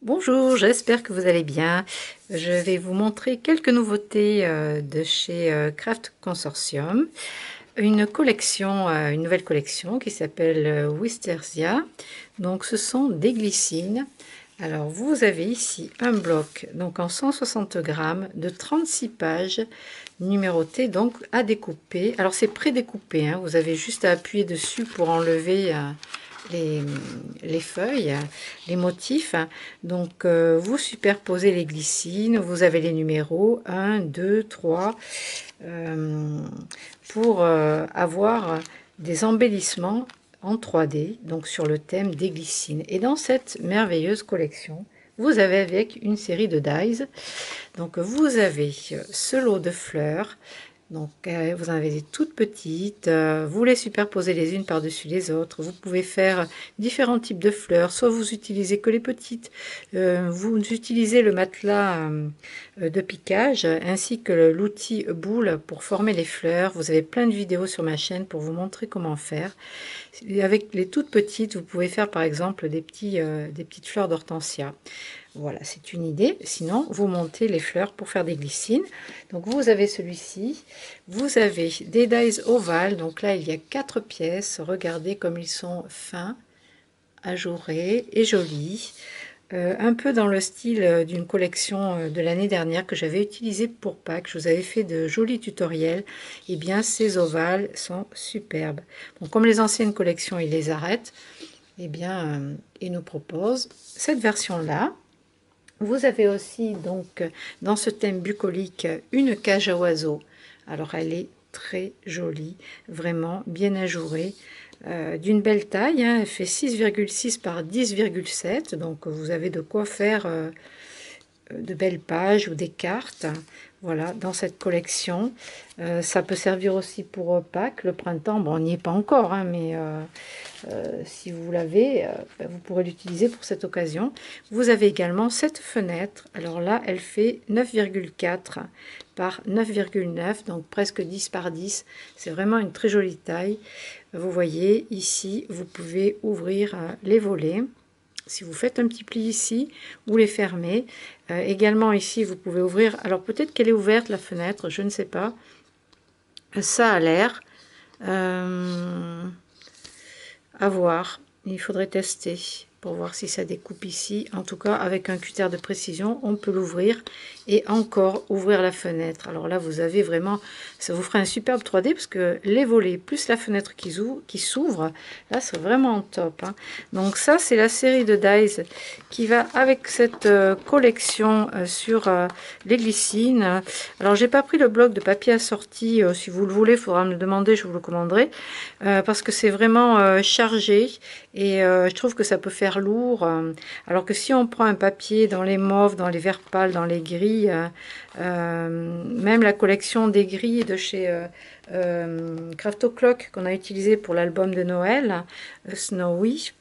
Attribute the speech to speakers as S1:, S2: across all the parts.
S1: Bonjour, j'espère que vous allez bien. Je vais vous montrer quelques nouveautés de chez Craft Consortium. Une collection, une nouvelle collection qui s'appelle Wisteria. Donc ce sont des glycines. Alors vous avez ici un bloc donc en 160 grammes de 36 pages numéroté donc à découper. Alors c'est pré-découpé, hein. Vous avez juste à appuyer dessus pour enlever les, les feuilles, les motifs. Donc vous superposez les glycines, vous avez les numéros 1, 2, 3 pour avoir des embellissements en 3D, donc sur le thème des glycines. Et dans cette merveilleuse collection, vous avez avec une série de dies. Donc vous avez ce lot de fleurs. Donc vous en avez des toutes petites, vous les superposez les unes par-dessus les autres. Vous pouvez faire différents types de fleurs, soit vous utilisez que les petites, vous utilisez le matelas de piquage ainsi que l'outil boule pour former les fleurs. Vous avez plein de vidéos sur ma chaîne pour vous montrer comment faire. Avec les toutes petites, vous pouvez faire par exemple des petites fleurs d'hortensia. Voilà, c'est une idée. Sinon, vous montez les fleurs pour faire des glycines. Donc, vous avez celui-ci. Vous avez des dies ovales. Donc là, il y a 4 pièces. Regardez comme ils sont fins, ajourés et jolis. Un peu dans le style d'une collection de l'année dernière que j'avais utilisée pour Pâques. Je vous avais fait de jolis tutoriels. Et bien, ces ovales sont superbes. Bon, comme les anciennes collections, ils les arrêtent. Et bien, ils nous proposent cette version-là. Vous avez aussi donc dans ce thème bucolique une cage à oiseaux. Alors elle est très jolie, vraiment bien ajourée, d'une belle taille, hein. Elle fait 6,6 par 10,7, donc vous avez de quoi faire de belles pages ou des cartes. Voilà, dans cette collection. Ça peut servir aussi pour Pâques, le printemps. Bon, on n'y est pas encore, hein, mais si vous l'avez, vous pourrez l'utiliser pour cette occasion. Vous avez également cette fenêtre. Alors là, elle fait 9,4 par 9,9, donc presque 10 par 10. C'est vraiment une très jolie taille. Vous voyez, ici, vous pouvez ouvrir les volets. Si vous faites un petit pli ici, vous les fermez. Également ici, vous pouvez ouvrir. Alors peut-être qu'elle est ouverte, la fenêtre, je ne sais pas. Ça a l'air. À voir, il faudrait tester pour voir si ça découpe ici. En tout cas, avec un cutter de précision, on peut l'ouvrir et encore ouvrir la fenêtre. Alors là, vous avez vraiment, ça vous fera un superbe 3D parce que les volets plus la fenêtre qui s'ouvre, là, c'est vraiment top, hein. Donc ça, c'est la série de dies qui va avec cette collection sur les glycines. Alors, j'ai pas pris le bloc de papier assorti. Si vous le voulez, il faudra me le demander, je vous le commanderai. Parce que c'est vraiment chargé et je trouve que ça peut faire lourd. Alors que si on prend un papier dans les mauves, dans les verts pâles, dans les gris, même la collection des gris de chez Craft O'Clock qu'on a utilisé pour l'album de Noël, Snowy,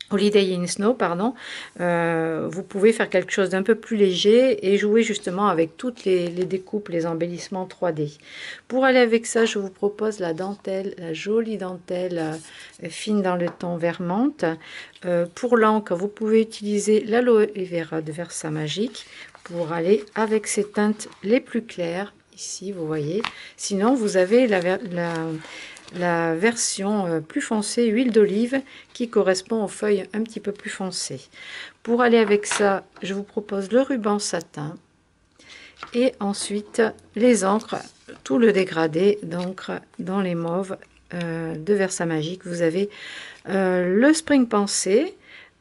S1: Holiday in Snow, pardon, vous pouvez faire quelque chose d'un peu plus léger et jouer justement avec toutes les découpes, les embellissements 3D. Pour aller avec ça, je vous propose la dentelle, la jolie dentelle fine dans le ton vert menthe. Pour l'encre, vous pouvez utiliser l'aloe vera de Versamagic pour aller avec ces teintes les plus claires. Ici, vous voyez. Sinon, vous avez la version plus foncée, huile d'olive, qui correspond aux feuilles un petit peu plus foncées. Pour aller avec ça, je vous propose le ruban satin et ensuite les encres, tout le dégradé d'encre dans les mauves de Versamagic. Vous avez le Spring Pensée,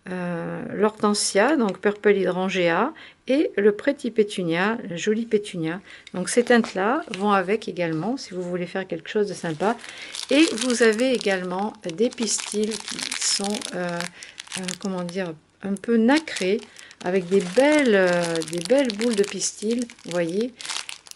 S1: l'hortensia, donc Purple Hydrangea, et le Pretty Pétunia, le joli pétunia. Donc ces teintes-là vont avec également, si vous voulez faire quelque chose de sympa. Et vous avez également des pistils qui sont, comment dire, un peu nacrés, avec des belles boules de pistil, vous voyez.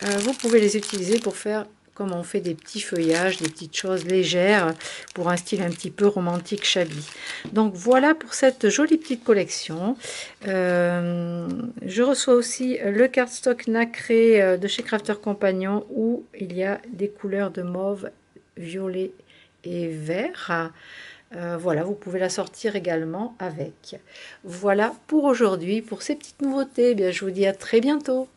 S1: Vous pouvez les utiliser pour faire comme on fait des petits feuillages, des petites choses légères pour un style un petit peu romantique shabby. Donc voilà pour cette jolie petite collection. Je reçois aussi le cardstock nacré de chez Crafter Compagnon où il y a des couleurs de mauve, violet et vert. Voilà, vous pouvez la sortir également avec. Voilà pour aujourd'hui, pour ces petites nouveautés. Eh bien, je vous dis à très bientôt.